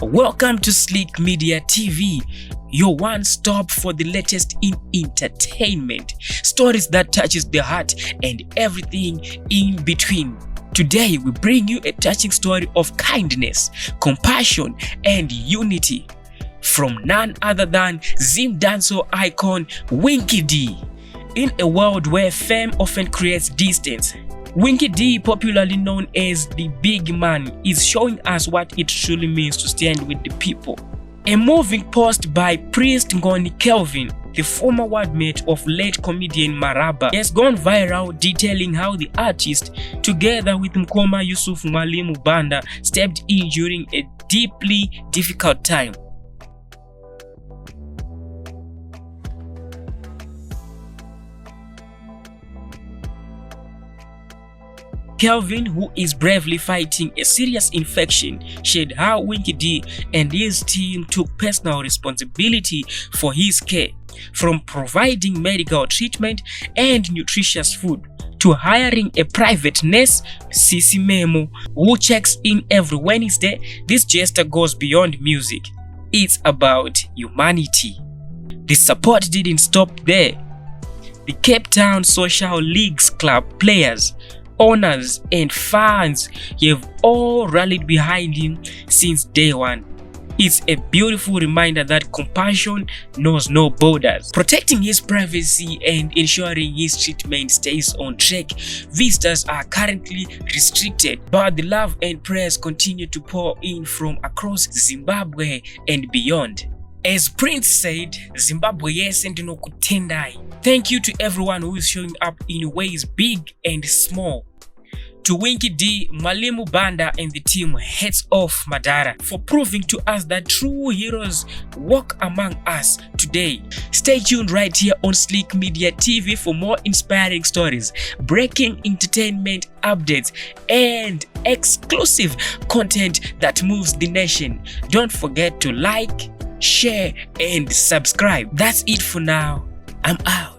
Welcome to Sliq Media TV, your one stop for the latest in entertainment, stories that touches the heart and everything in between. Today we bring you a touching story of kindness, compassion and unity from none other than Zim dancehall icon Winky D. In a world where fame often creates distance, Winky D, popularly known as the Big Man, is showing us what it truly means to stand with the people. A moving post by Priest Ngoni Kelvin, the former wardmate of late comedian Maraba, has gone viral, detailing how the artist, together with Mkoma Yusofu Mwalimu Banda, stepped in during a deeply difficult time. Kelvin, who is bravely fighting a serious infection, shared how Winky D and his team took personal responsibility for his care, from providing medical treatment and nutritious food to hiring a private nurse, Sisi Memo, who checks in every Wednesday. This gesture goes beyond music. It's about humanity. The support didn't stop there. The Cape Town Social League's club players, owners and fans have all rallied behind him since day one. It's a beautiful reminder that compassion knows no borders. Protecting his privacy and ensuring his treatment stays on track, visitors are currently restricted, but the love and prayers continue to pour in from across Zimbabwe and beyond. As Prince said, Zimbabwe yesende nokutendai. Thank you to everyone who is showing up in ways big and small. To Winky D, Mwalimu Banda and the team, heads off Madara for proving to us that true heroes walk among us today. Stay tuned right here on Sliq Media TV for more inspiring stories, breaking entertainment updates and exclusive content that moves the nation. Don't forget to like, share and subscribe. That's it for now. I'm out.